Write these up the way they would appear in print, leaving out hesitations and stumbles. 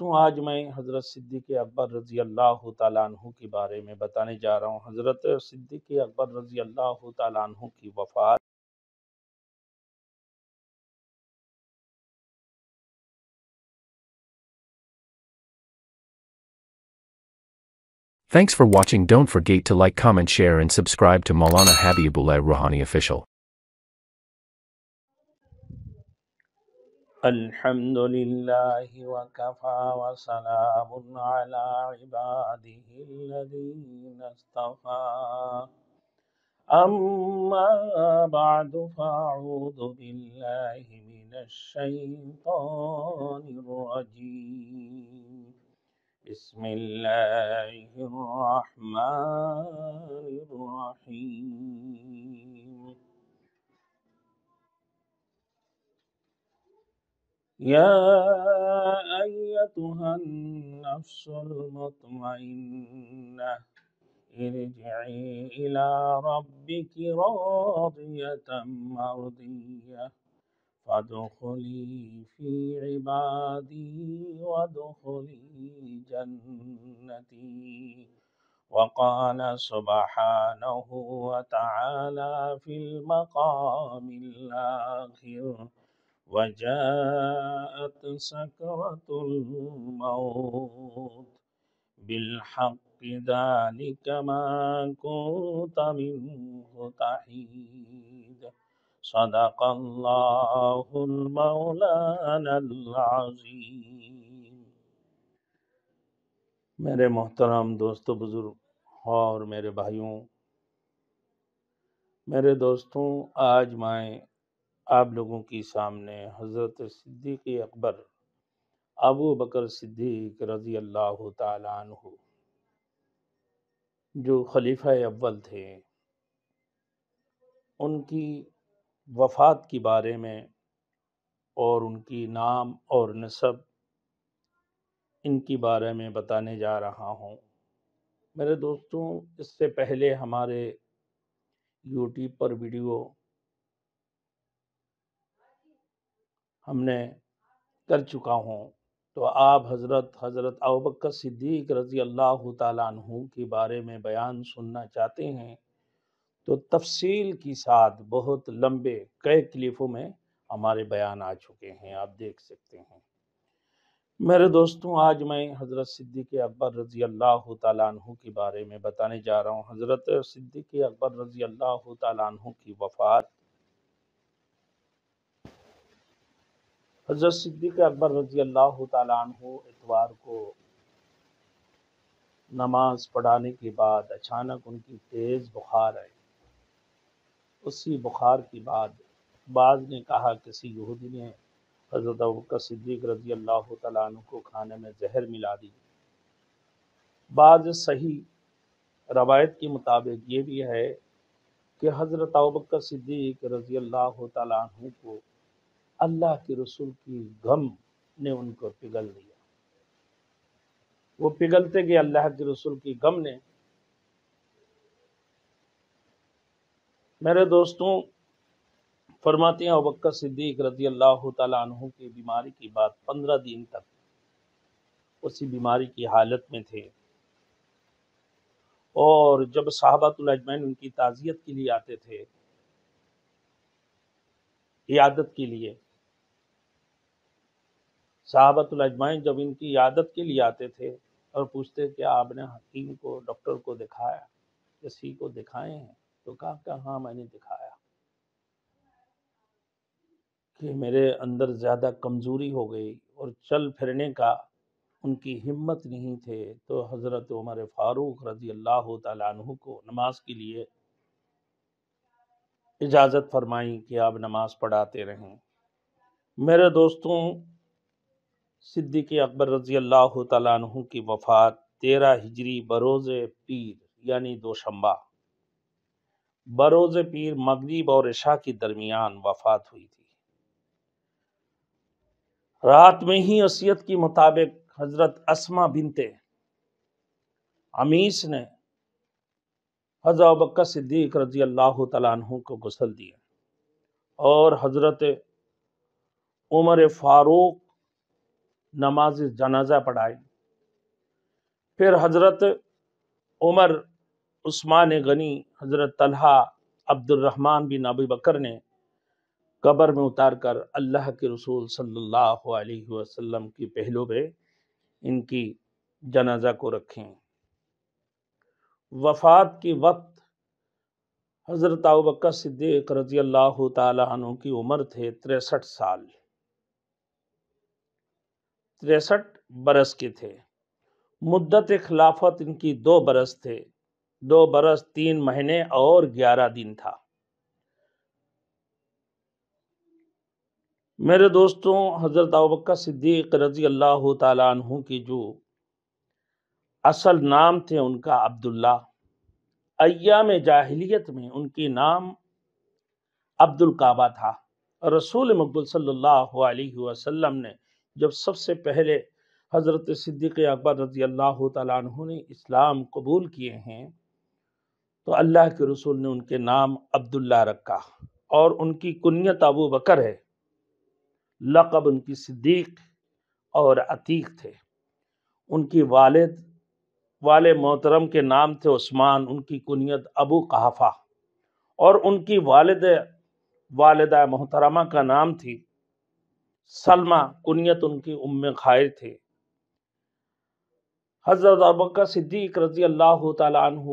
دوستوں، آج میں حضرت صدیق اکبر رضی اللہ تعالیٰ عنہ کے بارے میں بتانے جا رہا ہوں۔ حضرت صدیق اکبر رضی اللہ تعالیٰ عنہ کی وفات Thanks for watching. Don't forget to like, comment, share and subscribe to Maulana Habibullah Rouhani Official. الحمد للہ وکفا وسلام علی عباده الذین اصطفى اما بعد فاعوذ باللہ من الشیطان الرجیم بسم اللہ الرحمن الرحیم یا ایتها النفس المطمئنہ ارجعی الی ربک راضیة مرضیہ فادخلی فی عبادی وادخلی جنتی وقال سبحانہ وتعالی فی المقام الآخر وجاءت سكرة الموت بالحق ذلك ما كنت منه تحيد صدق الله المولانا العظيم۔ میرے محترم دوستو، بزرگ اور میرے بھائیوں، میرے دوستوں، آج میں آپ لوگوں کی سامنے حضرت صدیق اکبر ابو بکر صدیق رضی اللہ تعالیٰ عنہ جو خلیفہ اول تھے، ان کی وفات کے بارے میں اور ان کی نام اور نسب ان کے بارے میں بتانے جا رہا ہوں۔ میرے دوستوں، اس سے پہلے ہمارے یوٹیوب پر ویڈیو ہم نے کر چکا ہوں، تو آپ حضرت ابوبکر صدیق رضی اللہ تعالیٰ عنہ کے بارے میں بیان سننا چاہتے ہیں تو تفصیل کے ساتھ بہت لمبے کئی کلپوں میں ہمارے بیان آ چکے ہیں، آپ دیکھ سکتے ہیں۔ میرے دوستوں، آج میں حضرت صدیق اکبر رضی اللہ تعالیٰ عنہ کے بارے میں بتانے جا رہا ہوں۔ حضرت صدیق اکبر رضی اللہ تعالیٰ عنہ کی وفات، حضرت صدیق اکبر رضی اللہ تعالیٰ عنہ اتوار کو نماز پڑھانے کے بعد اچانک ان کی تیز بخار آئی۔ اسی بخار کے بعد بعض نے کہا کسی یہودی نے حضرت ابوبکر صدیق رضی اللہ تعالیٰ عنہ کو کھانے میں زہر ملا دی۔ بعض صحیح روایت کے مطابق یہ بھی ہے کہ حضرت ابوبکر صدیق رضی اللہ تعالیٰ عنہ کو اللہ کے رسول کی غم نے ان کو پگھل دیا۔ وہ پگھلتے گئے اللہ کے رسول کی غم نے۔ میرے دوستوں، فرماتے ہیں ابوبکر صدیق رضی اللہ تعالیٰ عنہ کی بیماری کے بعد 15 دن تک اسی بیماری کی حالت میں تھے، اور جب صحابۃ الاجمعین ان کی تعزیت کے لیے آتے تھے، عیادت کے لیے، صحابۃ الاجمعین جب ان کی عیادت کے لیے آتے تھے اور پوچھتے کہ آپ نے حکیم کو، ڈاکٹر کو دکھایا، کسی کو دکھائے ہیں؟ تو کہا کہ ہاں میں نے دکھایا کہ میرے اندر زیادہ کمزوری ہو گئی اور چل پھرنے کا ان کی ہمت نہیں تھے، تو حضرت عمر فاروق رضی اللہ تعالیٰ عنہ کو نماز کے لیے اجازت فرمائی کہ آپ نماز پڑھاتے رہیں۔ میرے دوستوں، صدیق اکبر رضی اللہ تعالیٰ عنہ کی وفات 13 ہجری بروز پیر یعنی دوشنبہ، بروز پیر مغرب اور عشاء کے درمیان وفات ہوئی تھی۔ رات میں ہی وصیت کے مطابق حضرت اسماء بنت عمیس نے حضرت ابوبکر صدیق رضی اللہ تعالیٰ عنہ کو غسل دیا، اور حضرت عمر فاروق نماز جنازہ پڑھائی۔ پھر حضرت عمر، عثمان غنی، حضرت طلحہ، عبد الرحمن بن ابی بکر نے قبر میں اتار کر اللہ کے رسول صلی اللہ علیہ وسلم کی پہلو پہ ان کی جنازہ کو رکھیں۔ وفات کے وقت حضرت ابوبکر صدیق رضی اللہ تعالی عنہ کی عمر تھے 63 سال، 63 برس کے تھے۔ مدت خلافت ان کی 2 برس تھے، 2 برس 3 مہینے اور 11 دن تھا۔ میرے دوستوں، حضرت ابوبکر صدیق رضی اللہ تعالی عنہ کی جو اصل نام تھے ان کا عبداللہ، ایام جاہلیت میں ان کی نام عبد الکعبہ تھا۔ رسول مقبول صلی اللہ علیہ وسلم نے جب سب سے پہلے حضرت صدیق اکبر رضی اللہ تعالیٰ عنہ نے اسلام قبول کیے ہیں تو اللہ کے رسول نے ان کے نام عبداللہ رکھا، اور ان کی کنیت ابو بکر ہے، لقب ان کی صدیق اور عتیق تھے۔ ان کی والد محترم کے نام تھے عثمان، ان کی کنیت ابو قحافہ، اور ان کی والدہ محترمہ کا نام تھی سلمہ، کنیت ان کی ام خیر تھے۔ حضرت ابوبکر صدیق رضی اللہ تعالیٰ عنہ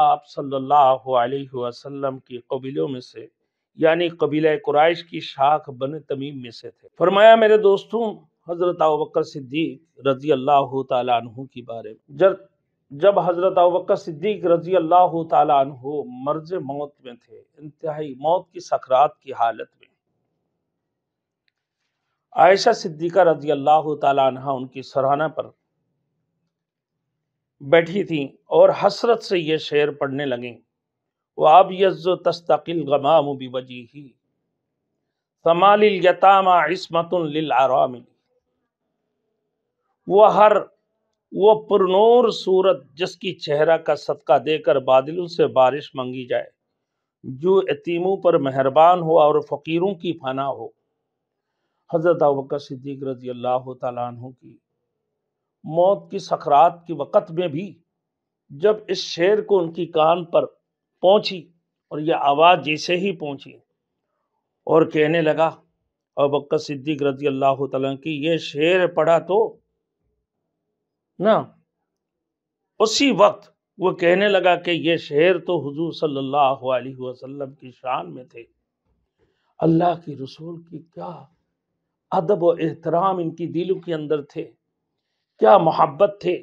آپ صلی اللہ علیہ وسلم کی قبیلوں میں سے، یعنی قبیلہ قریش کی شاخ بنی تمیم میں سے تھے۔ فرمایا میرے دوستوں، حضرت ابوبکر صدیق رضی اللہ تعالیٰ عنہ کی بارے میں جب حضرت ابوبکر صدیق رضی اللہ تعالیٰ عنہ مرض موت میں تھے، انتہائی موت کی سکرات کی حالت میں، عائشہ صدیقہ رضی اللہ تعالیٰ عنہ ان کی سرانہ پر بیٹھی تھیں اور حسرت سے یہ شعر پڑھنے لگیں: وَأَبْيَضُّ تَسْتَقِي الْغَمَامُ بِوَجْهِهِ ثَمَالِ الْيَتَامَى عِصْمَةٌ لِلْأَرَامِلِ۔ وہ پرنور صورت جس کی چہرہ کا صدقہ دے کر بادلوں سے بارش منگی جائے، جو یتیموں پر مہربان ہو اور فقیروں کی پناہ ہو۔ حضرت ابوبکر صدیق رضی اللہ تعالیٰ عنہ کی موت کی سکرات کے وقت میں بھی جب اس شعر کو ان کی کان پر پہنچی، اور یہ آواز جیسے ہی پہنچی اور کہنے لگا، ابوبکر صدیق رضی اللہ تعالیٰ کی یہ شعر پڑھا تو نا، اسی وقت وہ کہنے لگا کہ یہ شعر تو حضور صلی اللہ علیہ وسلم کی شان میں تھے۔ اللہ کی رسول کی کیا ادب و احترام ان کی دلوں کے اندر تھے، کیا محبت تھے۔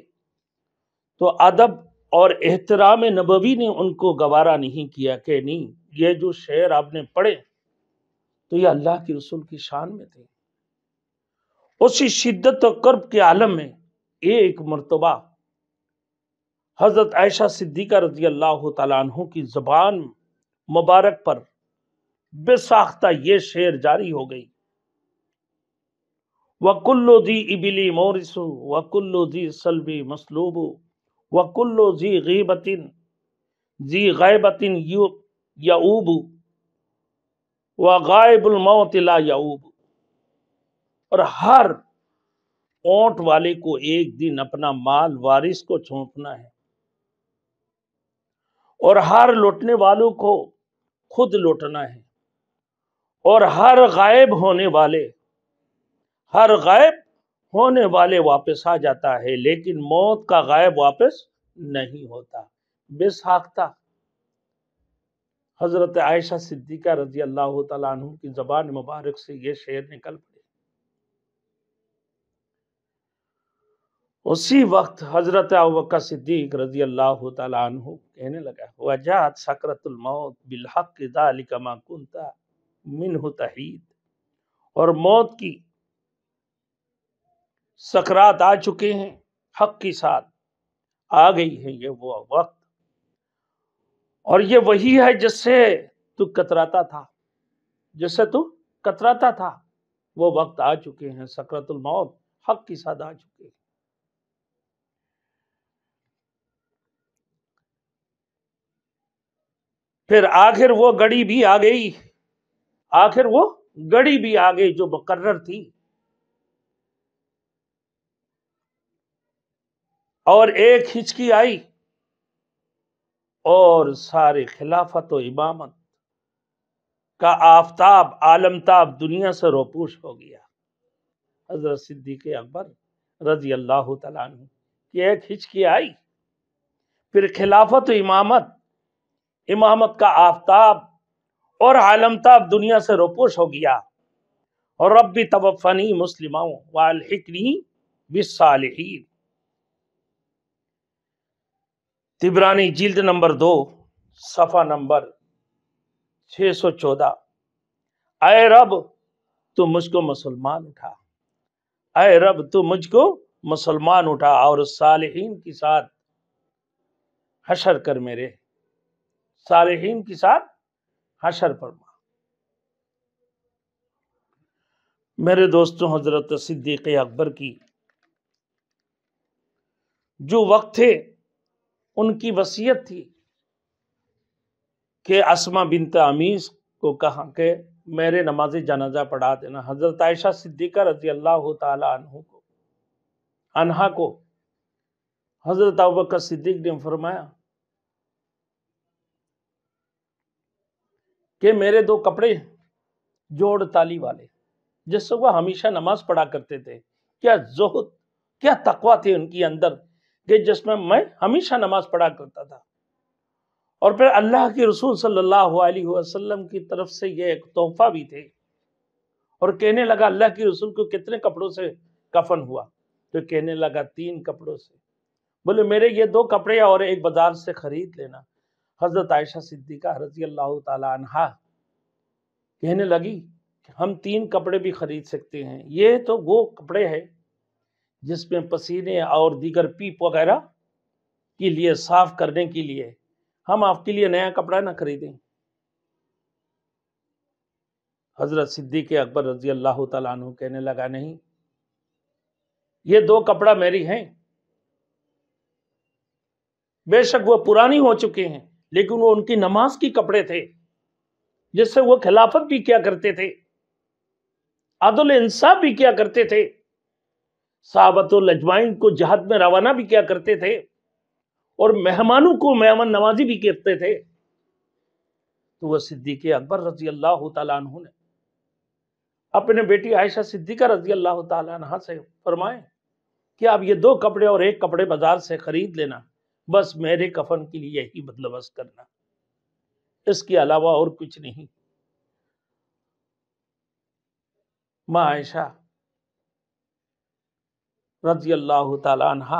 تو ادب اور احترام نبوی نے ان کو گوارا نہیں کیا کہ نہیں، یہ جو شعر آپ نے پڑھے تو یہ اللہ کی رسول کی شان میں تھے۔ اسی شدت و کرب کے عالم میں ایک مرتبہ حضرت عائشہ صدیقہ رضی اللہ تعالیٰ عنہ کی زبان مبارک پر بے ساختہ یہ شعر جاری ہو گئی: وَكُلُّ ذِي إِبِلِ مورث وَكُلُّ ذِي صلب مسلوب وَكُلُّ ذِي غیبۃ یعوب وَغائب الموت لا یعوب۔ اور ہر اونٹ والے کو ایک دن اپنا مال وارث کو سونپنا ہے، اور ہر لوٹنے والوں کو خود لوٹنا ہے، اور ہر غائب ہونے والے واپس آ جاتا ہے، لیکن موت کا غائب واپس نہیں ہوتا۔ بے ساختہ حضرت عائشہ صدیقہ رضی اللہ تعالیٰ عنہ کی زبان مبارک سے یہ شعر نکل پڑے۔ اسی وقت حضرت ابوبکر صدیق رضی اللہ تعالیٰ عنہ کہنے لگا: وجاءت سکرۃ الموت بالحق ذلک ما کنت منہ تحید۔ اور موت کی سکرات آ چکے ہیں، حق کی ساتھ آ گئی ہے یہ وہ وقت، اور یہ وہی ہے جس سے تو کتراتا تھا، وہ وقت آ چکے ہیں، سکرۃ الموت حق کی ساتھ آ چکے ہیں۔ پھر آخر وہ گھڑی بھی آ گئی جو مقرر تھی۔ اور ایک ہچکی آئی اور سارے خلافت و امامت کا آفتاب عالمتاب دنیا سے روپوش ہو گیا۔ حضرت صدیق اکبر رضی اللہ تعالیٰ عنہ کی ایک ہچکی آئی، پھر خلافت و امامت کا آفتاب اور عالمتاب دنیا سے روپوش ہو گیا۔ اور ربی توفنی مسلما والحقنی بالصالحین، طبرانی جلد نمبر 2 صفحہ نمبر 614۔ اے رب تو مجھ کو مسلمان اٹھا، اے رب تو مجھ کو مسلمان اٹھا اور صالحین کے ساتھ حشر کر، میرے صالحین کے ساتھ حشر فرما۔ میرے دوستوں، حضرت صدیق اکبر کی جو وقت تھے ان کی وصیت تھی کہ اسما بنت امیس کو کہا کہ میرے نماز جنازہ پڑھا دینا۔ حضرت عائشہ صدیقہ رضی اللہ تعالی عنہا کو حضرت ابوبکر صدیق نے فرمایا کہ میرے 2 کپڑے جوڑ تالی والے جس سے وہ ہمیشہ نماز پڑھا کرتے تھے، کیا زہد کیا تقوی تھے ان کے اندر کہ جس میں ہمیشہ نماز پڑھا کرتا تھا۔ اور پھر اللہ کے رسول صلی اللہ علیہ وسلم کی طرف سے یہ ایک تحفہ بھی تھے۔ اور کہنے لگا اللہ کے رسول کو کتنے کپڑوں سے کفن ہوا؟ تو کہنے لگا 3 کپڑوں سے۔ بولے میرے یہ 2 کپڑے اور ایک بازار سے خرید لینا۔ حضرت عائشہ صدیقہ رضی اللہ تعالی عنہا کہنے لگی کہ ہم 3 کپڑے بھی خرید سکتے ہیں، یہ تو وہ کپڑے ہیں جس میں پسینے اور دیگر پیپ وغیرہ کے لیے صاف کرنے کے لیے، ہم آپ کے لیے نیا کپڑا نہ خریدیں۔ حضرت صدیق اکبر رضی اللہ تعالیٰ عنہ کہنے لگا نہیں، یہ 2 کپڑا میری ہیں، بے شک وہ پرانی ہو چکے ہیں لیکن وہ ان کی نماز کی کپڑے تھے جس سے وہ خلافت بھی کیا کرتے تھے، عدل انصاف بھی کیا کرتے تھے، صحابۃ الاجمعین کو جہاد میں روانہ بھی کیا کرتے تھے، اور مہمانوں کو مہمان نوازی بھی کرتے تھے۔ تو وہ صدیق اکبر رضی اللہ تعالیٰ عنہ نے اپنے بیٹی عائشہ صدیقہ رضی اللہ تعالیٰ عنہ سے فرمائے کہ آپ یہ 2 کپڑے اور ایک کپڑے بازار سے خرید لینا، بس میرے کفن کے لیے یہی بندوبست کرنا، اس کے علاوہ اور کچھ نہیں۔ ماں عائشہ رضی اللہ تعالیٰ عنہ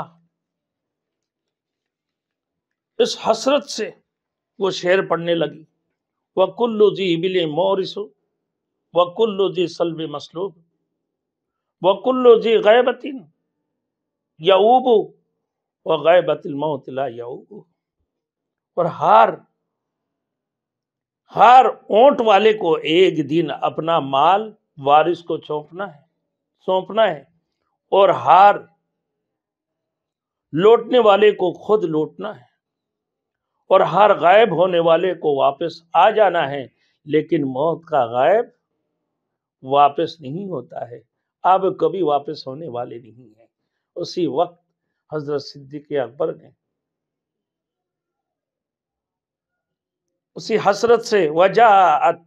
اس حسرت سے وہ شعر پڑھنے لگی، وَكُلُّ ذِي بِلِ مورث وَكُلُّ ذِي صلب مسلوب وَكُلُّ ذِي غیبۃ یعوب وغیبۃ الموت لا یعوب۔ اور ہر اونٹ والے کو ایک دن اپنا مال وارث کو سونپنا ہے اور ہر لوٹنے والے کو خود لوٹنا ہے، اور ہر غائب ہونے والے کو واپس آ جانا ہے، لیکن موت کا غائب واپس نہیں ہوتا ہے، اب کبھی واپس ہونے والے نہیں ہیں۔ اسی وقت حضرت صدیق اکبر نے اسی حسرت سے وجاءت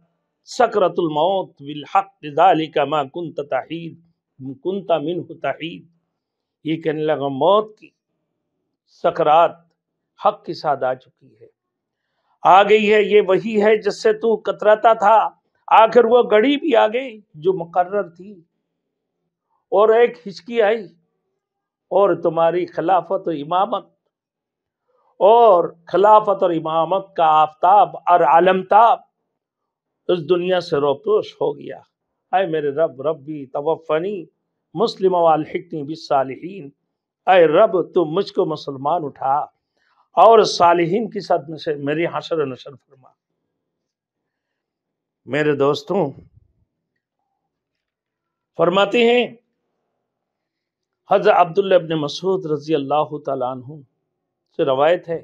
سکرۃ الموت بالحق ذلک ما كنت منہ تحید، یہ کہنے لگا موت کی سکرات حق کے ساتھ آ چکی ہے، آ گئی ہے، یہ وہی ہے جس سے تو کتراتا تھا، آخر وہ گھڑی بھی آ گئی جو مقرر تھی، اور ایک ہچکی آئی اور تمہاری خلافت اور امامت کا آفتاب اور علمتاب اس دنیا سے روپوش ہو گیا۔ اے میرے رب، ربی توفنی مسلما والحقنی بالصالحین، اے رب تو مجھ کو مسلمان اٹھا اور صالحین کی ساتھ میری حشر و نشر فرما۔ میرے دوستوں، فرماتے ہیں حضرت عبداللہ ابن مسعود رضی اللہ تعالیٰ عنہ سے روایت ہے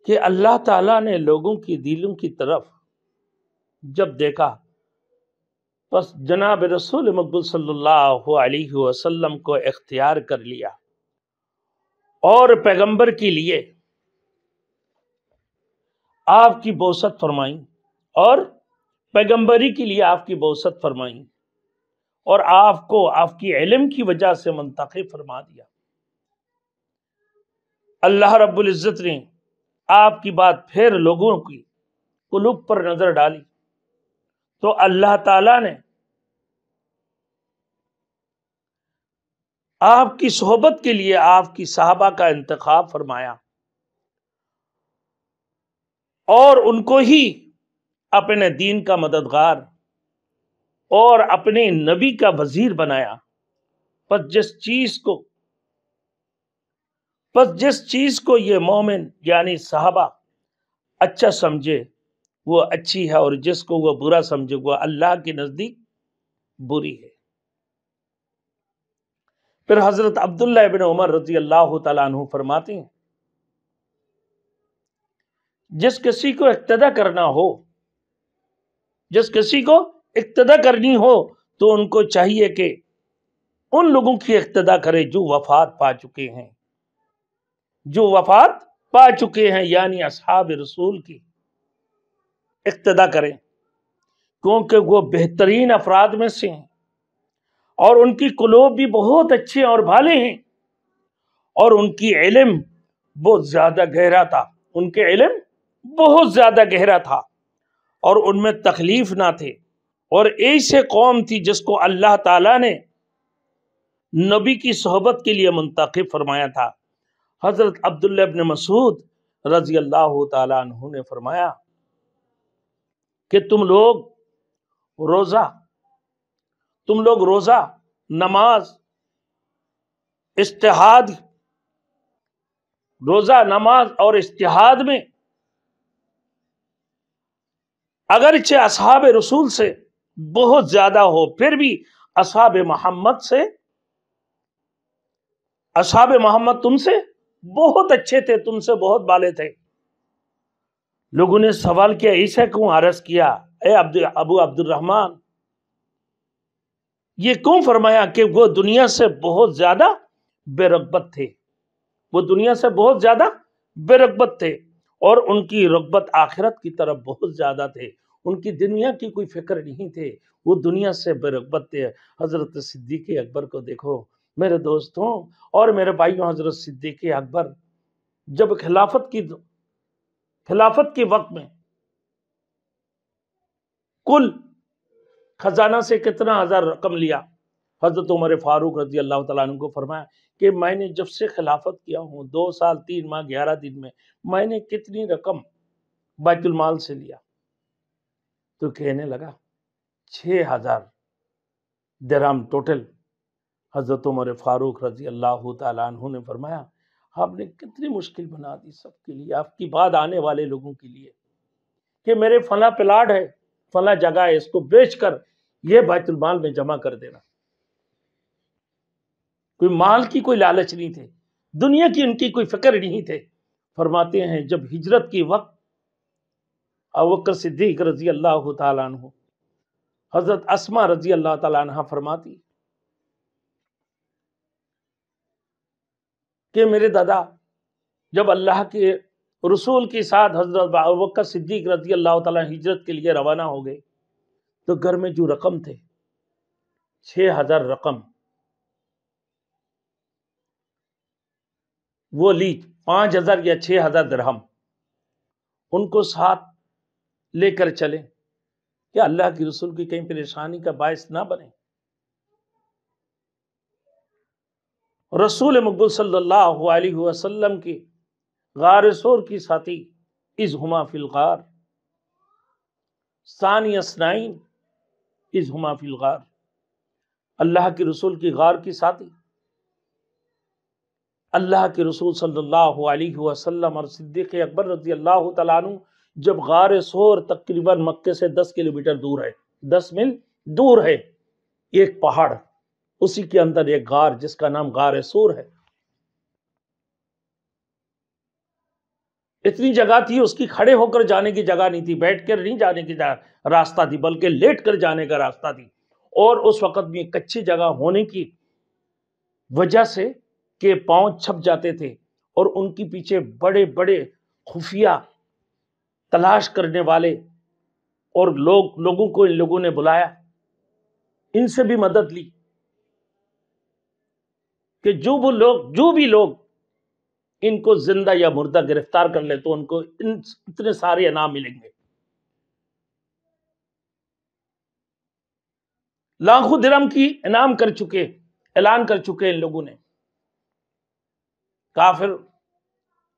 کہ اللہ تعالیٰ نے لوگوں کی دلوں کی طرف جب دیکھا، پس جناب رسول مقبول صلی اللہ علیہ وسلم کو اختیار کر لیا اور پیغمبر کے لیے آپ کی بعثت فرمائیں، اور پیغمبری کے لیے آپ کی بعثت فرمائیں، اور آپ کو آپ کی علم کی وجہ سے منتخب فرما دیا۔ اللہ رب العزت نے آپ کی بات پھر لوگوں کی قلوب پر نظر ڈالی تو اللہ تعالیٰ نے آپ کی صحبت کے لیے آپ کی صحابہ کا انتخاب فرمایا اور ان کو ہی اپنے دین کا مددگار اور اپنے نبی کا وزیر بنایا۔ پس جس چیز کو یہ مومن یعنی صحابہ اچھا سمجھے وہ اچھی ہے، اور جس کو وہ برا سمجھے وہ اللہ کے نزدیک بری ہے۔ پھر حضرت عبداللہ ابن عمر رضی اللہ تعالیٰ عنہ فرماتے ہیں جس کسی کو اقتدا کرنی ہو تو ان کو چاہیے کہ ان لوگوں کی اقتدا کرے جو وفات پا چکے ہیں یعنی اصحاب رسول کی اقتدا کریں، کیونکہ وہ بہترین افراد میں سے ہیں اور ان کی قلوب بھی بہت اچھے اور بھالے ہیں، اور ان کی علم بہت زیادہ گہرا تھا اور ان میں تکلیف نہ تھے، اور ایسے قوم تھی جس کو اللہ تعالیٰ نے نبی کی صحبت کے لیے منتخب فرمایا تھا۔ حضرت عبداللہ ابن مسعود رضی اللہ تعالیٰ عنہ نے فرمایا کہ تم لوگ روزہ نماز اور اجتہاد میں اگرچہ اصحاب رسول سے بہت زیادہ ہو، پھر بھی اصحاب محمد تم سے بہت اچھے تھے، تم سے بہت بالے تھے۔ لوگوں نے سوال کیا ایسا کیوں عرض کیا اے ابو عبد الرحمن، یہ کیوں فرمایا کہ وہ دنیا سے بہت زیادہ بے رغبت تھے اور ان کی رغبت آخرت کی طرف بہت زیادہ تھے، ان کی دنیا کی کوئی فکر نہیں تھے، وہ دنیا سے بے رغبت تھے۔ حضرت صدیق اکبر کو دیکھو میرے دوستوں اور میرے بھائیوں، حضرت صدیق اکبر جب خلافت کے وقت میں کل خزانہ سے کتنا ہزار رقم لیا، حضرت عمر فاروق رضی اللہ تعالیٰ عنہ کو فرمایا کہ میں نے جب سے خلافت کیا ہوں 2 سال 3 ماہ 11 دن میں نے کتنی رقم بیت المال سے لیا؟ تو کہنے لگا 6000 درہم ٹوٹل۔ حضرت عمر فاروق رضی اللہ تعالیٰ عنہ نے فرمایا آپ نے کتنی مشکل بنا دی سب کے لیے، آپ کی بعد آنے والے لوگوں کے لیے، کہ میرے فلاں پلاٹ ہے، فلاں جگہ ہے، اس کو بیچ کر یہ بیت المال میں جمع کر دینا۔ کوئی مال کی کوئی لالچ نہیں تھے، دنیا کی ان کی کوئی فکر نہیں تھے۔ فرماتے ہیں جب ہجرت کی وقت ابوبکر صدیق رضی اللہ تعالیٰ عنہ، حضرت اسماء رضی اللہ تعالیٰ عنہ فرماتی کہ میرے دادا جب اللہ کے رسول کے ساتھ حضرت ابوبکر صدیق رضی اللہ تعالیٰ ہجرت کے لیے روانہ ہو گئے تو گھر میں جو رقم تھے 6000 رقم وہ لی، 5000 یا 6000 درہم ان کو ساتھ لے کر چلے کہ اللہ کے رسول کی کہیں پریشانی کا باعث نہ بنے۔ رسول مقبول صلی اللہ علیہ وسلم کی غار ثور کی ساتھی اذ ہما فی الغار ثانی اثنین اذ ہما فی الغار، اللہ کے رسول کی غار کی ساتھی اللہ کے رسول صلی اللہ علیہ وسلم اور صدیق اکبر رضی اللہ تعالیٰ عنہ جب غار ثور تقریباً مکے سے 10 کلومیٹر دور ہے، 10 میل دور ہے، ایک پہاڑ، اسی کے اندر ایک غار جس کا نام غار ثور ہے۔ اتنی جگہ تھی اس کی کھڑے ہو کر جانے کی جگہ نہیں تھی، بیٹھ کر نہیں جانے کی راستہ تھی، بلکہ لیٹ کر جانے کا راستہ تھی، اور اس وقت میں کچی جگہ ہونے کی وجہ سے کہ پاؤں چھپ جاتے تھے اور ان کے پیچھے بڑے بڑے خفیہ تلاش کرنے والے اور لوگوں کو ان لوگوں نے بلایا، ان سے بھی مدد لی کہ جو بھی لوگ ان کو زندہ یا مردہ گرفتار کر لے تو ان کو اتنے سارے انعام ملیں گے۔ لاکھوں درہم کی انعام اعلان کر چکے ان لوگوں نے،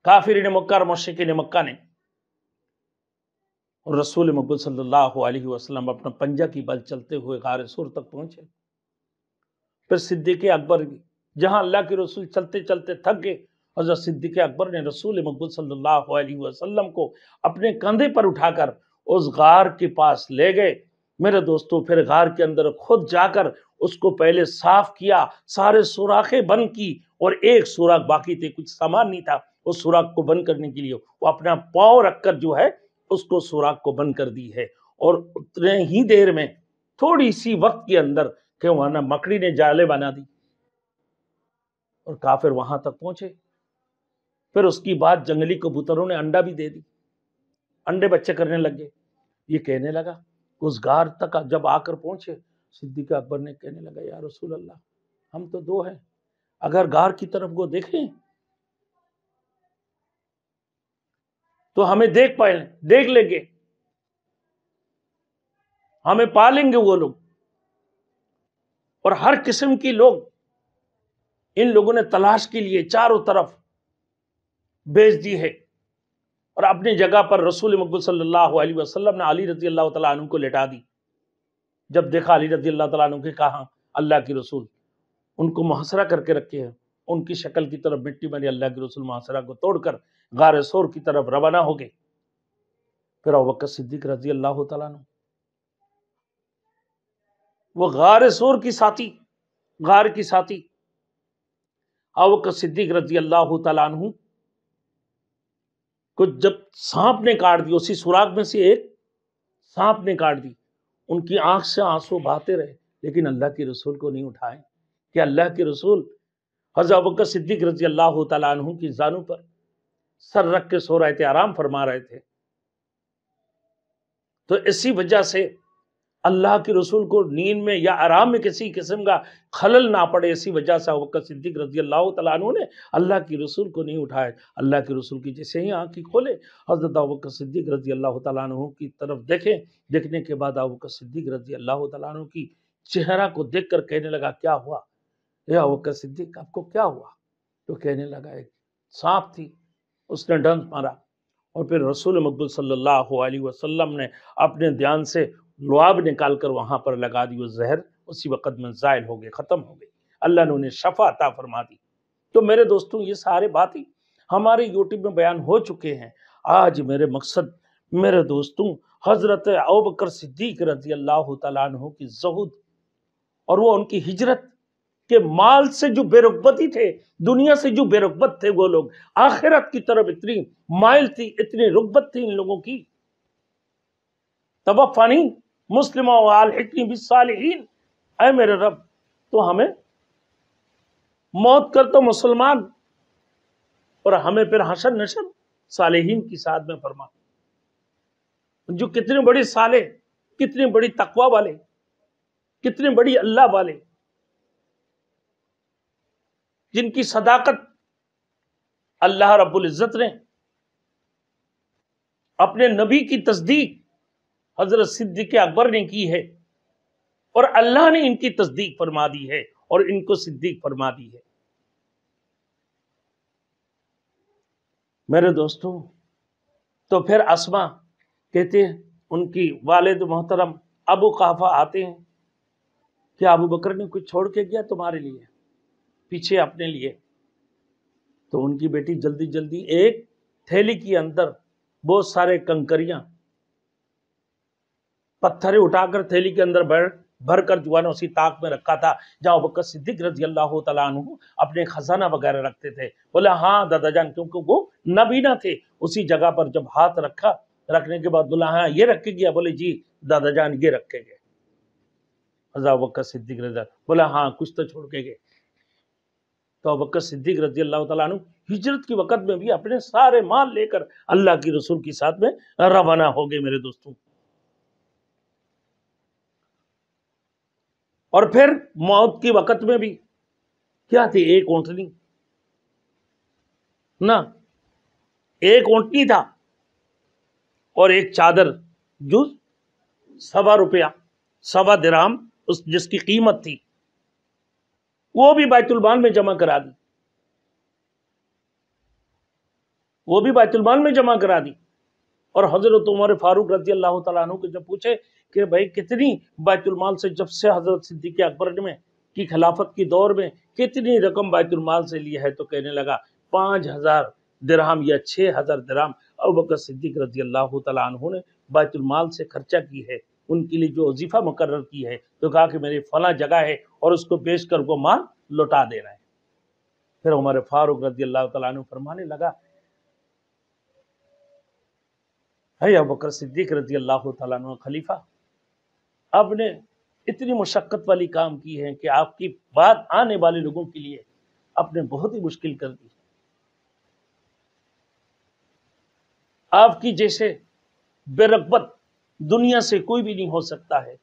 کافرین مکہ اور مشرکین مکہ نے۔ اور رسول مقبول صلی اللہ علیہ وسلم اپنا پنجہ کی بل چلتے ہوئے غار سور تک پہنچے۔ پھر صدیق اکبر، جہاں اللہ کے رسول چلتے چلتے تھک گئے، حضرت صدیق اکبر نے رسول مقبول صلی اللہ علیہ وسلم کو اپنے کندھے پر اٹھا کر اس غار کے پاس لے گئے۔ میرے دوستو، پھر غار کے اندر خود جا کر اس کو پہلے صاف کیا، سارے سوراخیں بند کی، اور ایک سوراخ باقی تھے، کچھ سامان نہیں تھا، اس سوراخ کو بند کرنے کے لیے وہ اپنا پاؤں رکھ کر جو ہے اس کو سوراخ کو بند کر دی ہے۔ اور اتنے ہی دیر میں، تھوڑی سی وقت کے اندر، کہ وہاں مکڑی نے جالے بنا دی اور کافر وہاں تک پہنچے۔ پھر اس کی بعد جنگلی کبوتروں نے انڈا بھی دے دی، انڈے بچے کرنے لگے۔ یہ کہنے لگا، اس غار تک جب آ کر پہنچے، صدیق اکبر نے کہنے لگا، یا رسول اللہ، ہم تو دو ہیں، اگر غار کی طرف کو دیکھیں تو ہمیں دیکھ لیں گے، ہمیں پالیں گے وہ لوگ۔ اور ہر قسم کی لوگ ان لوگوں نے تلاش کے لیے چاروں طرف بھیج دی ہے۔ اور اپنی جگہ پر رسول مقبول صلی اللہ علیہ وسلم نے علی رضی اللہ تعالیٰ عنہ کو لٹا دی۔ جب دیکھا علی رضی اللہ تعالیٰ عنہ کے، کہا اللہ کی رسول ان کو محاصرہ کر کے رکھے ہیں، ان کی شکل کی طرف مٹی بنی، اللہ کے رسول محاصرہ کو توڑ کر غار سور کی طرف روانہ ہو گئے۔ پھر ابوبکر صدیق رضی اللہ تعالیٰ عنہ، وہ غار سور کی ساتھی، ابوبکر صدیق رضی اللہ تعالیٰ عنہ کو جب سانپ نے کاٹ دی، اسی سوراخ میں سے ایک سانپ نے کاٹ دی، ان کی آنکھ سے آنسو بہتے رہے، لیکن اللہ کے رسول کو نہیں اٹھائے، کہ اللہ کے رسول حضرت ابوبکر صدیق رضی اللہ تعالیٰ عنہ کی زانوں پر سر رکھ کے سو رہے تھے، آرام فرما رہے تھے۔ تو اسی وجہ سے اللہ کے رسول کو نیند میں یا آرام میں کسی قسم کا خلل نہ پڑے، اسی وجہ سے ابوبکر صدیق رضی اللہ تعالیٰ عنہ نے اللہ کے رسول کو نہیں اٹھائے۔ اللہ کے رسول کی جیسے ہی آنکھیں کھولے، حضرت ابوبکر صدیق رضی اللہ تعالیٰ عنہ کی طرف دیکھنے کے بعد ابوبکر صدیق رضی اللہ تعالیٰ عنہ کی چہرہ کو دیکھ کر کہنے لگا، کیا ہوا اے ابوبکر صدیق، آپ کو کیا ہوا؟ تو کہنے لگا، ایک سانپ تھی، اس نے ڈنک مارا۔ اور پھر رسول مقبول صلی اللہ علیہ وسلم نے اپنے دھیان سے لعاب نکال کر وہاں پر لگا دی، وہ زہر اسی وقت میں زائل ہو گئے، ختم ہو گئی، اللہ نے انہیں شفا عطا فرما دی۔ تو میرے دوستوں، یہ سارے باتیں ہمارے یوٹیوب میں بیان ہو چکے ہیں۔ آج میرے مقصد، میرے دوستوں، حضرت ابوبکر صدیق رضی اللہ تعالیٰ عنہ کی زہد اور وہ ان کی ہجرت کہ مال سے جو بے رغبتی تھے، دنیا سے جو بے رغبت تھے، وہ لوگ آخرت کی طرف اتنی مائل تھی، اتنی رغبت تھی ان لوگوں کی۔ توفانی مسلم و الحقنی بالصالحین، اے میرے رب تو ہمیں موت کر تو مسلمان، اور ہمیں پھر حشر نشر صالحین کی ساتھ میں فرما۔ جو کتنے بڑی صالح، کتنے بڑی تقوی والے، کتنے بڑی اللہ والے، جن کی صداقت اللہ رب العزت نے اپنے نبی کی تصدیق حضرت صدیق اکبر نے کی ہے، اور اللہ نے ان کی تصدیق فرما دی ہے اور ان کو صدیق فرما دی ہے۔ میرے دوستوں، تو پھر اسما کہتے ہیں، ان کی والد محترم ابو قحافہ آتے ہیں کہ ابو بکر نے کچھ چھوڑ کے گیا تمہارے لیے پیچھے اپنے لیے؟ تو ان کی بیٹی جلدی جلدی ایک تھیلی کے اندر بہت سارے کنکریاں، پتھریں اٹھا کر تھیلی کے اندر بھر کر جو ہے نا اسی طاق میں رکھا تھا جہاں ابوبکر صدیق رضی اللہ تعالیٰ عنہ اپنے خزانہ وغیرہ رکھتے تھے۔ بولا ہاں دادا جان، کیونکہ وہ نبینا تھے، اسی جگہ پر جب ہاتھ رکھا، رکھنے کے بعد بولا ہاں یہ رکھے گیا؟ بولے جی دادا جان یہ رکھے گئے۔ حضرت ابوبکر صدیق رضی اللہ بولا ہاں کچھ تو چھوڑ کے گئے۔ تو ابوبکر صدیق رضی اللہ تعالیٰ عنہ ہجرت کے وقت میں بھی اپنے سارے مال لے کر اللہ کی رسول کے ساتھ میں روانہ ہو گئے میرے دوستوں. اور پھر موت کے وقت میں بھی کیا تھی؟ ایک اونٹنی نہ، ایک اونٹنی تھا اور ایک چادر جو 1.25 روپیہ 1.25 درہم جس کی قیمت تھی، وہ بھی بیت المال میں جمع کرا دی، وہ بھی بیت المال میں جمع کرا دی. اور حضرت عمر فاروق رضی اللہ تعالیٰ عنہ کو جب پوچھے کہ بھائی کتنی بیت المال سے، جب سے حضرت صدیق اکبر میں کی خلافت کی دور میں کتنی رقم بیت المال سے لی ہے، تو کہنے لگا 5,000 درہم یا 6,000 درہم ابوبکر صدیق رضی اللہ تعالیٰ عنہ نے بیت المال سے خرچہ کی ہے، ان کے لیے جو وظیفہ مقرر کی ہے. تو کہا کہ میری فلاں جگہ ہے اور اس کو بیچ کر وہ مال لوٹا دے رہے ہیں. پھر عمر فاروق رضی اللہ تعالیٰ عنہ فرمانے لگا، اے ابوبکر صدیق رضی اللہ تعالیٰ عنہ خلیفہ، آپ نے اتنی مشقت والی کام کی ہے کہ آپ کی بات آنے والے لوگوں کے لیے آپ نے بہت ہی مشکل کر دی. آپ کی جیسے بے رغبت دنیا سے کوئی بھی نہیں ہو سکتا ہے.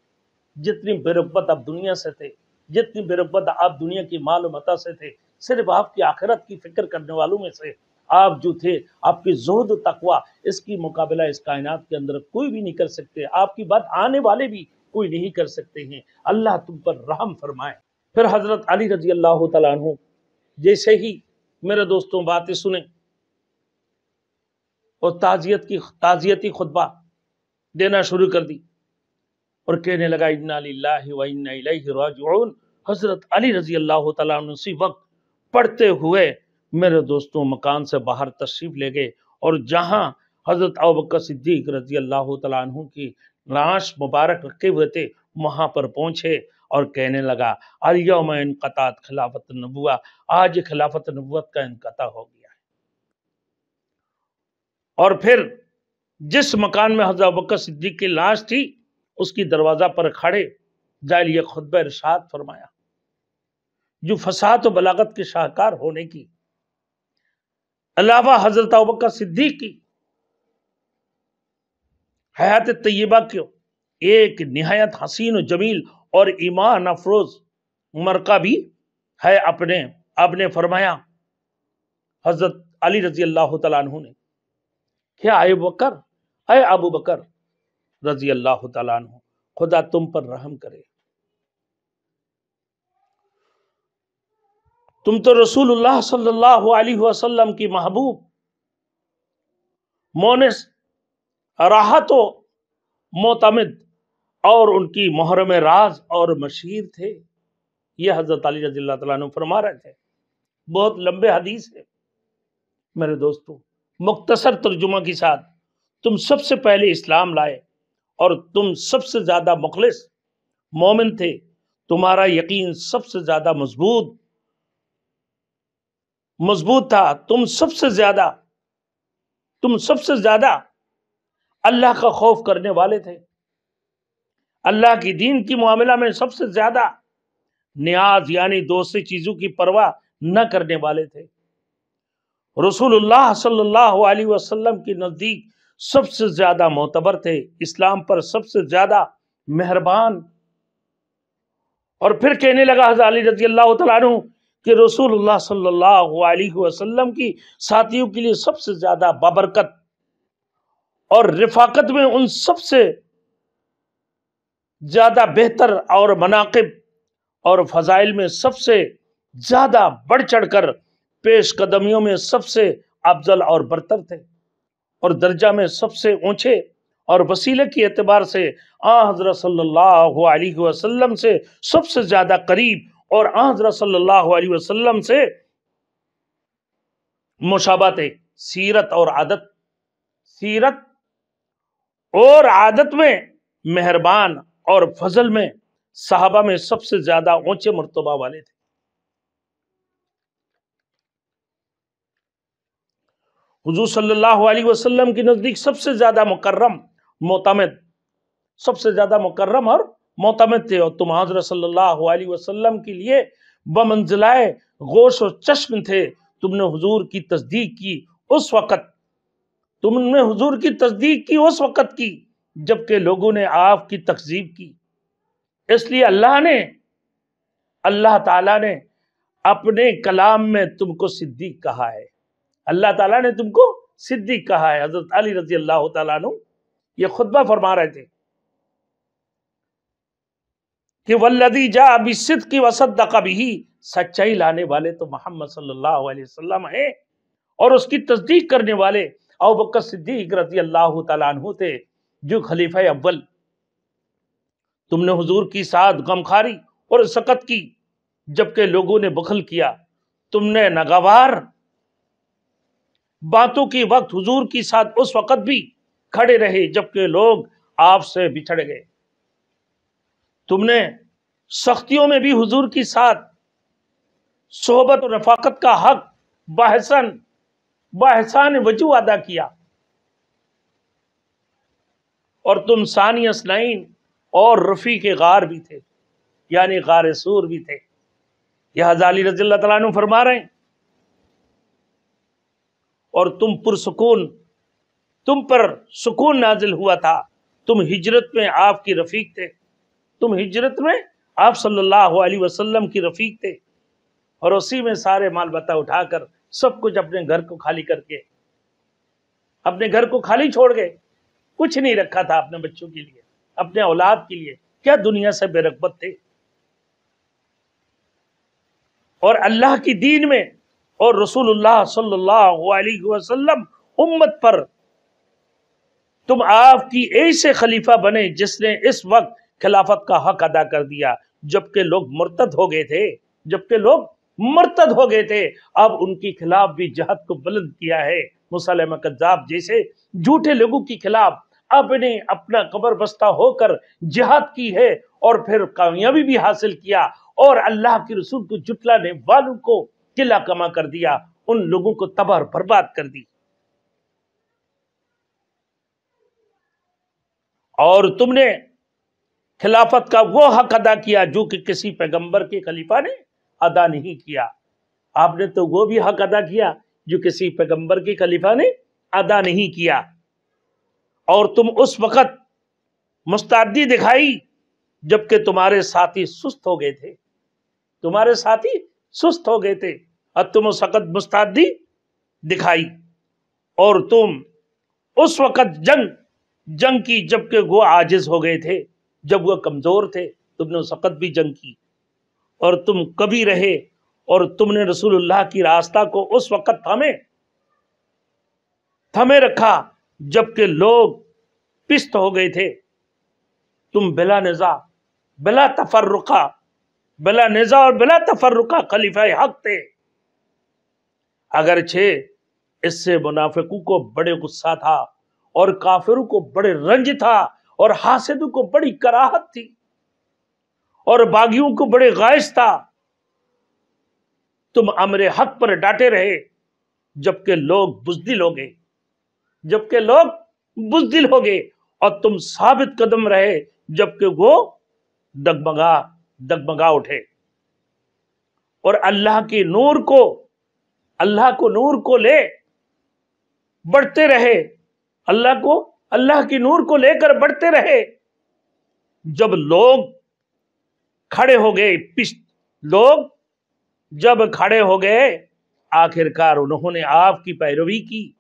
جتنی بے رغبت آپ دنیا سے تھے، جتنی بے رغبت آپ دنیا کی مال و متاع سے تھے، صرف آپ کی آخرت کی فکر کرنے والوں میں سے آپ جو تھے، آپ کی زہد و تقوی، اس کی مقابلہ اس کائنات کے اندر کوئی بھی نہیں کر سکتے. آپ کی بات آنے والے بھی کوئی نہیں کر سکتے ہیں. اللہ تم پر رحم فرمائے. پھر حضرت علی رضی اللہ تعالیٰ عنہ جیسے ہی میرے دوستوں باتیں سنیں اور تعزیتی خطبہ دینا شروع کر دی اور کہنے لگا انا للہ و انا الیہ راجعون. حضرت علی رضی اللہ تعالیٰ عنہ اسی وقت پڑھتے ہوئے میرے دوستوں مکان سے باہر تشریف لے گئے اور جہاں حضرت ابوبکر صدیق رضی اللہ تعالیٰ عنہ کی لاش مبارک رکھے ہوئے تھے وہاں پر پہنچے اور کہنے لگا الیوم انقطعت خلافت النبوہ، آج خلافت نبوت کا انقطاع ہو گیا ہے. اور پھر جس مکان میں حضرت ابوبکر صدیق کی لاش تھی اس کی دروازہ پر کھڑے جائے خطبہ ارشاد فرمایا جو فصاحت و بلاغت کے شاہکار ہونے کی علاوہ حضرت ابوبکر صدیق کی حیات طیبہ کو ایک نہایت حسین و جمیل اور ایمان افروز مرقع بھی ہے. آپ نے فرمایا حضرت علی رضی اللہ تعالیٰ عنہ نے، کیا اے ابو بکر رضی اللہ تعالیٰ عنہ، خدا تم پر رحم کرے، تم تو رسول اللہ صلی اللہ علیہ وسلم کی محبوب، مونس، راحت و معتمد اور ان کی محرم راز اور مشیر تھے. یہ حضرت علی رضی اللہ تعالیٰ عنہ فرما رہے تھے. بہت لمبے حدیث ہے میرے دوستوں، مختصر ترجمہ کے ساتھ تم سب سے پہلے اسلام لائے اور تم سب سے زیادہ مخلص مومن تھے. تمہارا یقین سب سے زیادہ مضبوط تھا. تم سب سے زیادہ اللہ کا خوف کرنے والے تھے. اللہ کی دین کی معاملہ میں سب سے زیادہ نیاز یعنی دوسری چیزوں کی پرواہ نہ کرنے والے تھے. رسول اللہ صلی اللہ علیہ وسلم کے نزدیک سب سے زیادہ معتبر تھے، اسلام پر سب سے زیادہ مہربان. اور پھر کہنے لگا حضرت علی رضی اللہ تعالیٰ عنہ کہ رسول اللہ صلی اللہ علیہ وسلم کی ساتھیوں کے لیے سب سے زیادہ بابرکت اور رفاقت میں ان سب سے زیادہ بہتر اور مناقب اور فضائل میں سب سے زیادہ بڑھ چڑھ کر پیش قدمیوں میں سب سے افضل اور برتر تھے اور درجہ میں سب سے اونچے اور وسیلے کے اعتبار سے حضرت صلی اللہ علیہ وسلم سے سب سے زیادہ قریب اور حضرت صلی اللہ علیہ وسلم سے مشابہت سیرت اور عادت میں مہربان اور فضل میں صحابہ میں سب سے زیادہ اونچے مرتبہ والے تھے. حضور صلی اللہ علیہ وسلم کے نزدیک سب سے زیادہ مکرم اور معتمد تھے اور تم حضرت صلی اللہ علیہ وسلم کے لیے بمنزلائے گوش و چشم تھے، تم نے حضور کی تصدیق کی اس وقت، تم نے حضور کی تصدیق کی اس وقت کی جبکہ لوگوں نے آپ کی تکذیب کی۔ اس لیے اللہ تعالیٰ نے اپنے کلام میں تم کو صدیق کہا ہے، اللہ تعالیٰ نے تم کو صدیق کہا ہے۔ حضرت علی رضی اللہ تعالیٰ عنہ یہ خطبہ فرما رہے تھے کہ والذی جاء بالصدق وصدق بہ، سچائی لانے والے تو محمد صلی اللہ علیہ وسلم ہیں، اور اس کی تصدیق کرنے والے ابوبکر صدیق رضی اللہ تعالیٰ عنہ تھے جو خلیفہ اول۔ تم نے حضور کی ساتھ غمخواری اور سکت کی جبکہ لوگوں نے بخل کیا، تم نے ناگوار باتوں کی وقت حضور کی ساتھ اس وقت بھی کھڑے رہے جبکہ لوگ آپ سے بچھڑ گئے، تم نے سختیوں میں بھی حضور کی ساتھ صحبت و رفاقت کا حق باحسان وجوہ ادا کیا، اور تم ثانی اثنین اور رفیق غار بھی تھے، یعنی غار سور بھی تھے۔ یہ حضرت علی رضی اللہ تعالیٰ عنہ فرما رہے ہیں، اور تم پرسکون، تم پر سکون نازل ہوا تھا، تم ہجرت میں آپ کی رفیق تھے، تم ہجرت میں آپ صلی اللہ علیہ وسلم کی رفیق تھے، اور اسی میں سارے مال بتا اٹھا کر سب کچھ اپنے گھر کو خالی کر کے، اپنے گھر کو خالی چھوڑ گئے، کچھ نہیں رکھا تھا اپنے بچوں کے لیے، اپنے اولاد کے لیے، کیا دنیا سے بے رغبت تھے۔ اور اللہ کی دین میں اور رسول اللہ صلی اللہ علیہ وسلم امت پر تم آپ کی ایسے خلیفہ بنے جس نے اس وقت خلافت کا حق ادا کر دیا جبکہ لوگ مرتد ہو گئے تھے، اب ان کے خلاف بھی جہاد کو بلند کیا ہے۔ مسلمہ کذاب جیسے جھوٹے لوگوں کے خلاف اب نے اپنا قبر بستہ ہو کر جہاد کی ہے، اور پھر کامیابی بھی حاصل کیا، اور اللہ کے رسول کو جھٹلانے والوں کو قلعہ کما کر دیا، ان لوگوں کو تباہ برباد کر دی۔ اور تم نے خلافت کا وہ حق ادا کیا جو کہ کسی پیغمبر کے خلیفہ نے ادا نہیں کیا۔ آپ نے تو وہ بھی حق ادا کیا جو کسی پیغمبر کے خلیفہ نے ادا نہیں کیا، اور تم اس وقت مستعدی دکھائی جبکہ تمہارے ساتھی سست ہو گئے تھے، اور تم اس وقت مستعدی دکھائی، اور تم اس وقت جنگ کی جبکہ وہ عاجز ہو گئے تھے، جب وہ کمزور تھے تم نے اس وقت بھی جنگ کی، اور تم کبھی رہے، اور تم نے رسول اللہ کی راستہ کو اس وقت تھمے رکھا جبکہ لوگ پست ہو گئے تھے، تم بلا نزاع اور بلا تفرقہ خلیفہ حق تھے، اگرچہ اس سے منافقوں کو بڑے غصہ تھا، اور کافروں کو بڑے رنج تھا، اور حاسدوں کو بڑی کراہت تھی، اور باغیوں کو بڑے غائز تھا، تم امر حق پر ڈٹے رہے جبکہ لوگ بزدل ہو گئے، اور تم ثابت قدم رہے جبکہ وہ دگمگا اٹھے، اور اللہ کو نور کو لے بڑھتے رہے، اللہ کی نور کو لے کر بڑھتے رہے، جب لوگ کھڑے ہو گئے آخرکار انہوں نے آپ کی پیروی کی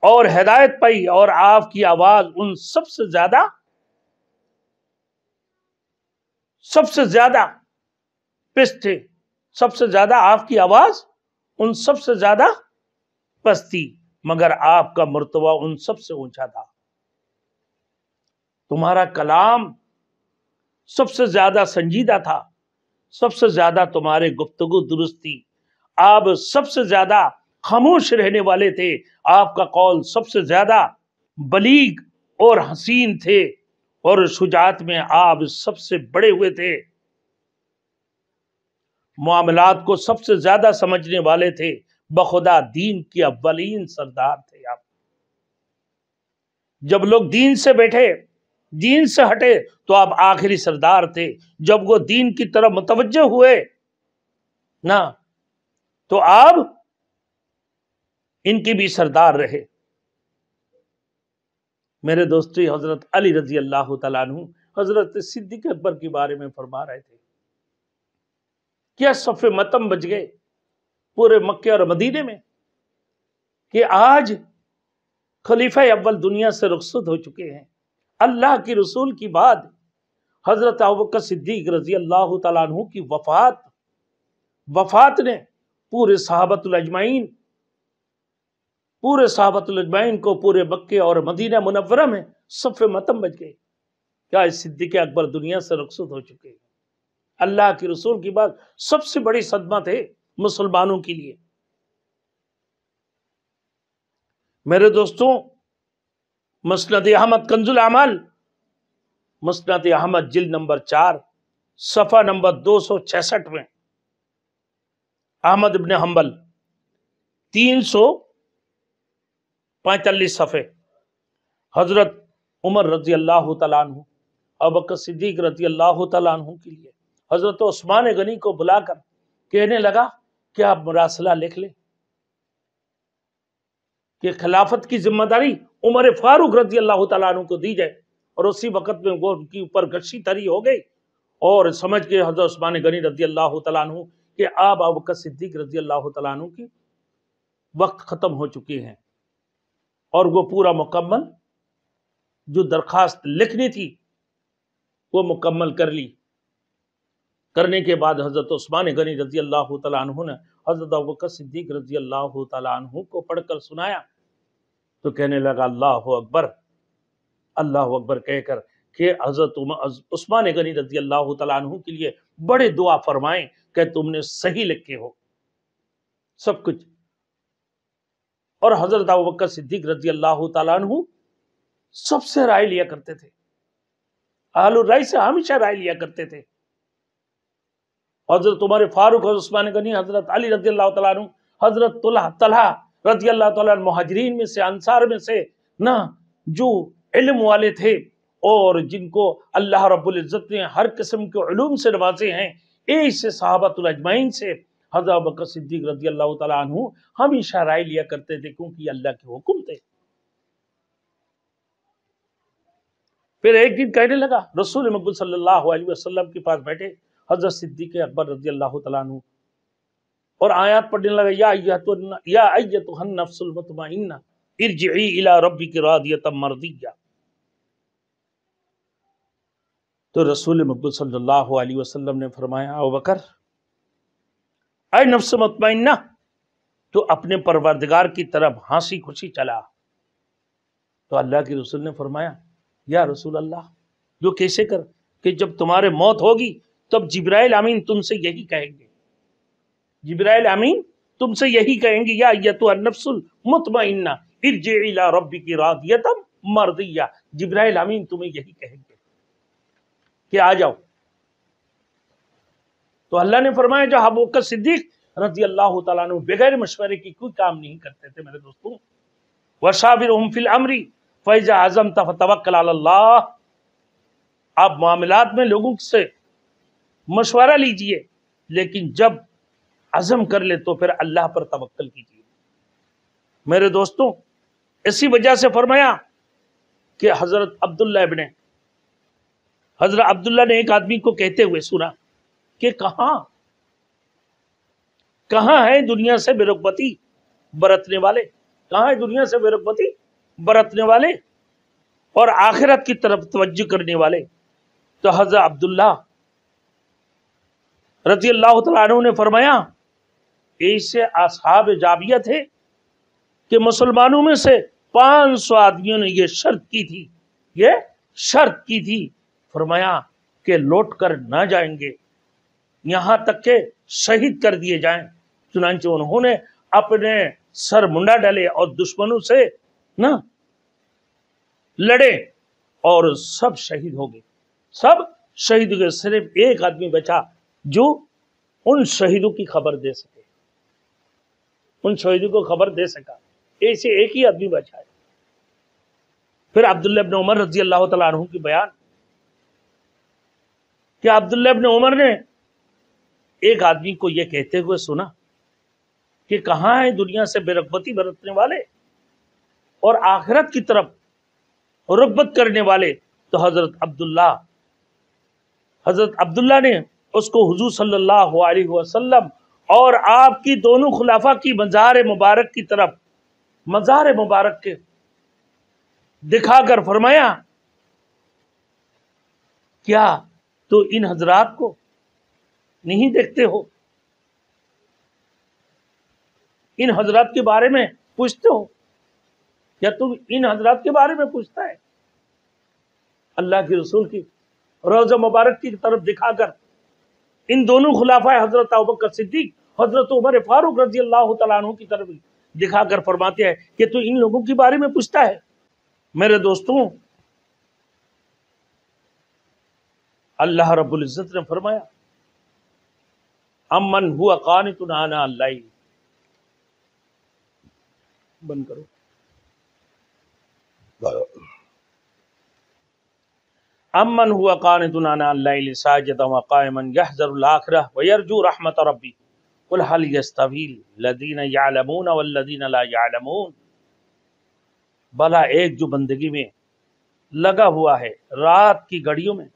اور ہدایت پائی، اور آپ کی آواز ان سب سے زیادہ پست تھے، آپ کی آواز ان سب سے زیادہ پست تھی، مگر آپ کا مرتبہ ان سب سے اونچا تھا، تمہارا کلام سب سے زیادہ سنجیدہ تھا، سب سے زیادہ تمہارے گفتگو درست تھی، آپ سب سے زیادہ خاموش رہنے والے تھے، آپ کا قول سب سے زیادہ بلیغ اور حسین تھے، اور شجاعت میں آپ سب سے بڑے ہوئے تھے، معاملات کو سب سے زیادہ سمجھنے والے تھے، بخدا دین کے اولین سردار تھے آپ۔ جب لوگ دین سے ہٹے تو آپ آخری سردار تھے، جب وہ دین کی طرف متوجہ ہوئے نہ تو آپ ان کی بھی سردار رہے۔ میرے دوستی حضرت علی رضی اللہ تعالیٰ عنہ حضرت صدیق اکبر کے بارے میں فرما رہے تھے، کیا صف متم بچ گئے پورے مکے اور مدینے میں کہ آج خلیفہ اول دنیا سے رخصت ہو چکے ہیں۔ اللہ کی رسول کی بعد حضرت ابوبکر صدیق رضی اللہ تعالیٰ عنہ کی وفات نے پورے صحابۃ الاجمعین کو پورے مکے اور مدینہ منورہ میں صف متم بچ گئے۔ کیا صدیق اکبر دنیا سے رخصت ہو چکے ہیں؟ اللہ کی رسول کی بات سب سے بڑی صدمہ تھے مسلمانوں کے لیے۔ میرے دوستوں، مسند احمد کنز الاعمال، مسند احمد جلد نمبر 4 صفحہ نمبر 266 میں احمد ابن حنبل 345 صفحے، حضرت عمر رضی اللہ تعالیٰ عنہ ابوبکر صدیق رضی اللہ تعالیٰ عنہ کے لیے حضرت عثمان غنی کو بلا کر کہنے لگا کہ آپ مراسلہ لکھ لیں کہ خلافت کی ذمہ داری عمر فاروق رضی اللہ تعالیٰ عنہ کو دی جائے، اور اسی وقت میں وہ ان کی اوپر گشی تری ہو گئی اور سمجھ کے حضرت عثمان غنی رضی اللہ تعالیٰ عنہ کہ آپ ابوبکر صدیق رضی اللہ تعالیٰ عنہ کی وقت ختم ہو چکے ہیں، اور وہ پورا مکمل جو درخواست لکھنی تھی وہ مکمل کر لی۔ کرنے کے بعد حضرت عثمان غنی رضی اللہ تعالیٰ عنہ نے حضرت ابوبکر صدیق رضی اللہ تعالیٰ عنہ کو پڑھ کر سنایا تو کہنے لگا اللہ اکبر، اللہ اکبر کہہ کر کہ حضرت عثمان غنی رضی اللہ تعالیٰ عنہ کے لیے بڑے دعا فرمائیں کہ تم نے صحیح لکھے ہو سب کچھ۔ اور حضرت ابوبکر صدیق رضی اللہ تعالیٰ عنہ سب سے رائے لیا کرتے تھے، اہل الرائے سے ہمیشہ رائے لیا کرتے تھے۔ حضرت عمر فاروق، حضرت عثمان غنی، حضرت علی رضی اللہ تعالیٰ عنہ، حضرت طلحہ رضی اللہ تعالیٰ عنہ، مہاجرین میں سے انصار میں سے نہ جو علم والے تھے اور جن کو اللہ رب العزت نے ہر قسم کے علوم سے نوازے ہیں، ایسے صحابۃ الاجمعین سے حضرت ابوبکر صدیق رضی اللہ تعالیٰ عنہ ہمیشہ رائے لیا کرتے تھے، کیونکہ یہ اللہ کے حکم تھے۔ پھر ایک دن کہنے لگا، رسول مقبول صلی اللہ علیہ وسلم کے پاس بیٹھے حضرت صدیق اکبر رضی اللہ تعالیٰ عنہ اور آیات پڑھنے لگا، یا ایتھا النفس المطمئنہ ارجعی الی ربک راضیۃ مرضیہ۔ تو رسول مقبول صلی اللہ علیہ وسلم نے فرمایا، ابوبکر اے نفس مطمئنہ، تو اپنے پروردگار کی طرف ہنسی خوشی چلا۔ تو اللہ کے رسول نے فرمایا، یا رسول اللہ، جو کیسے کر کہ جب تمہارے موت ہوگی تب جبرائیل امین تم سے یہی کہیں گے، جبرائیل امین تم سے یہی کہیں گے، یا ایتھا النفس المطمئنہ ارجعی الی ربک راضیۃ مرضیہ، جبرائیل امین تمہیں یہی کہیں گے کہ آ جاؤ۔ تو اللہ نے فرمایا، جو ابوبکر صدیق رضی اللہ تعالیٰ عنہ بغیر مشورے کی کوئی کام نہیں کرتے تھے میرے دوستوں۔ وَشَاوِرْهُمْ فِي الْأَمْرِ فَإِذَا عَزَمْتَ فَتَوَكَّلْ عَلَى اللَّهِ۔ آپ معاملات میں لوگوں سے مشورہ لیجئے، لیکن جب عزم کر لے تو پھر اللہ پر توکل کیجئے۔ میرے دوستوں، اسی وجہ سے فرمایا کہ حضرت عبداللہ نے ایک آدمی کو کہتے ہوئے سنا کہ کہاں ہے دنیا سے بے رغبتی برتنے والے، کہاں ہے دنیا سے بے رغبتی برتنے والے اور آخرت کی طرف توجہ کرنے والے؟ تو حضرت عبداللہ رضی اللہ تعالیٰ عنہ نے فرمایا، ایسے اصحاب جابیہ تھے کہ مسلمانوں میں سے 500 آدمیوں نے یہ شرط کی تھی، فرمایا کہ لوٹ کر نہ جائیں گے یہاں تک کہ شہید کر دیے جائیں۔ چنانچہ انہوں نے اپنے سر منڈا ڈالے اور دشمنوں سے نہ لڑے اور سب شہید ہو گئے، سب شہید ہو گئے۔ صرف ایک آدمی بچا جو ان شہیدوں کی خبر دے سکے، ان شہیدوں کو خبر دے سکا، ایسے ایک ہی آدمی بچا ہے۔ پھر عبداللہ ابن عمر رضی اللہ تعالیٰ عنہ کی بیان کہ عبداللہ ابن عمر نے ایک آدمی کو یہ کہتے ہوئے سنا کہ کہاں ہے دنیا سے بے رغبتی برتنے والے اور آخرت کی طرف رغبت کرنے والے؟ تو حضرت عبداللہ نے اس کو حضور صلی اللہ علیہ وسلم اور آپ کی دونوں خلافہ کی مزار مبارک کی طرف، مزار مبارک کے دکھا کر فرمایا کیا تو ان حضرات کو نہیں دیکھتے ہو؟ ان حضرات کے بارے میں پوچھتے ہو؟ کیا تم ان حضرات کے بارے میں پوچھتا ہے؟ اللہ کے رسول کی روضہ مبارک کی طرف دکھا کر ان دونوں خلافہ حضرت ابوبکر صدیق، حضرت عمر فاروق رضی اللہ تعالیٰ عنہ کی طرف دکھا کر فرماتے ہیں کہ تو ان لوگوں کے بارے میں پوچھتا ہے؟ میرے دوستوں، اللہ رب العزت نے فرمایا امن ہوا قانت آناء اللیل، بند کرو، امن ہوا قانت آناء اللیل ساجدا وقائما یحذر الآخرہ ویرجو رحمت ربی قل هل یستوی الذین یعلمون والذین لا یعلمون۔ بھلا ایک جو بندگی میں لگا ہوا ہے، رات کی گھڑیوں میں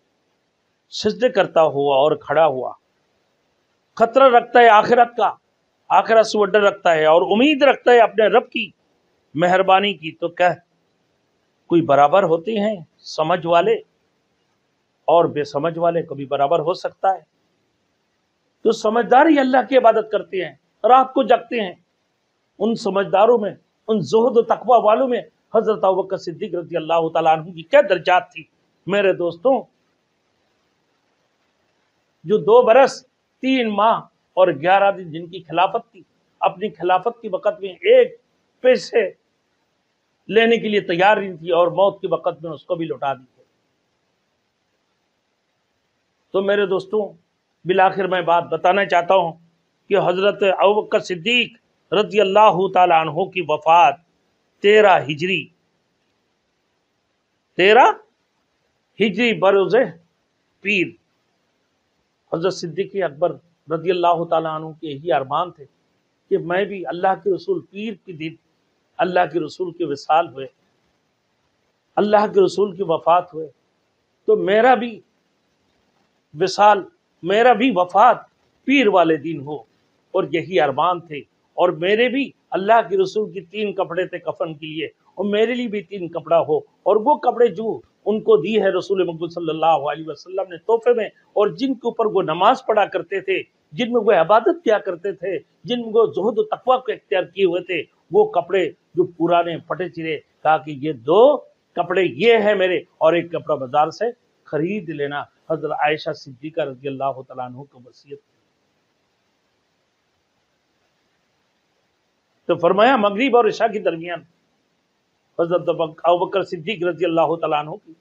سجدے کرتا ہوا اور کھڑا ہوا، خطرہ رکھتا ہے آخرت کا، آخرت سے وہ ڈر رکھتا ہے اور امید رکھتا ہے اپنے رب کی مہربانی کی، تو کہ کوئی برابر ہوتے ہیں سمجھ والے اور بے سمجھ والے؟ کبھی برابر ہو سکتا ہے؟ تو سمجھدار ہی اللہ کی عبادت کرتے ہیں، رات کو جگتے ہیں۔ ان سمجھداروں میں، ان زہد و تقوی والوں میں حضرت ابوبکر صدیق رضی اللہ تعالیٰ عنہ کی کیا درجات تھی؟ میرے دوستوں، جو 2 برس 3 ماہ اور 11 دن جن کی خلافت تھی، اپنی خلافت کے وقت میں ایک پیسے لینے کے لیے تیار نہیں تھی اور موت کے وقت میں اس کو بھی لوٹا دی۔ تو میرے دوستوں، بالآخر میں بات بتانا چاہتا ہوں کہ حضرت ابوبکر صدیق رضی اللہ تعالیٰ عنہ کی وفات 13 ہجری بروز پیر۔ حضرت صدیق اکبر رضی اللہ تعالیٰ عنہ کے یہی ارمان تھے کہ میں بھی اللہ کے رسول پیر کی دن اللہ کے رسول کے وصال ہوئے، اللہ کے رسول کی وفات ہوئے، تو میرا بھی وصال، میرا بھی وفات پیر والے دن ہو، اور یہی ارمان تھے۔ اور میرے بھی اللہ کے رسول کی 3 کپڑے تھے کفن کے لیے، اور میرے لیے بھی 3 کپڑا ہو، اور وہ کپڑے جو ان کو دی ہے رسول مقبول صلی اللہ علیہ وسلم نے تحفے میں، اور جن کے اوپر وہ نماز پڑھا کرتے تھے، جن میں وہ عبادت کیا کرتے تھے، جن میں وہ زہد و تقوی کو اختیار کیے ہوئے تھے، وہ کپڑے جو پرانے پھٹے چرے، کہا کہ یہ 2 کپڑے یہ ہیں میرے، اور ایک کپڑا بازار سے خرید لینا۔ حضرت عائشہ صدیقہ رضی اللہ تعالیٰ عنہ کو وصیت۔ تو فرمایا مغرب اور عشاء کے درمیان حضرت ابوبکر صدیق رضی اللہ تعالیٰ عنہ کی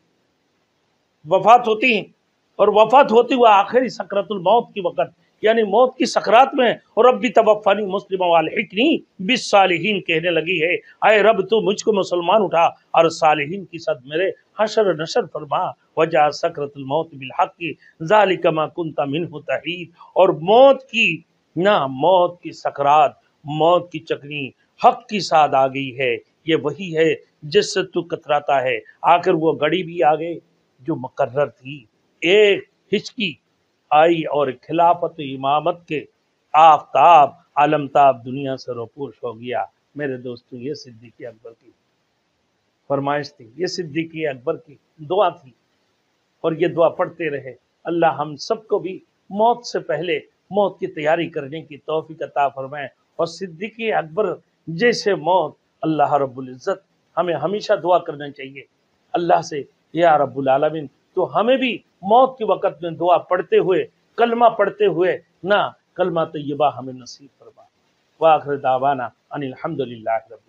وفات ہوتی ہیں، اور وفات ہوتی ہوا آخری سکرات الموت کی وقت، یعنی موت کی سکرات میں، اور رب بھی توفانی مسلم والحقنی بالصالحین کہنے لگی ہے، اے رب تو مجھ کو مسلمان اٹھا اور صالحین کی صد میرے حشر نشر فرما، وجاء سکرۃ الموت بالحق ذالک ما کنت منہ تحید۔ اور موت کی سکرات، موت کی چکنی حق کی ساتھ آ گئی ہے، یہ وہی ہے جس سے تو کتراتا ہے۔ آخر وہ گھڑی بھی آ گئی جو مقرر تھی، ایک ہچکی آئی اور خلافت امامت کے آفتاب علمتاب دنیا سے روپوش ہو گیا۔ میرے دوستو، یہ صدیق اکبر کی فرمائش تھی، یہ صدیق اکبر کی دعا تھی، اور یہ دعا پڑھتے رہے۔ اللہ ہم سب کو بھی موت سے پہلے موت کی تیاری کرنے کی توفیق عطا فرمائے، اور صدیق اکبر جیسے موت اللہ رب العزت ہمیں ہمیشہ دعا کرنا چاہیے اللہ سے، یا رب العالمین تو ہمیں بھی موت کے وقت میں دعا پڑھتے ہوئے، کلمہ پڑھتے ہوئے کلمہ طیبہ ہمیں نصیب فرما۔ وآخر دعوانا ان الحمدللہ رب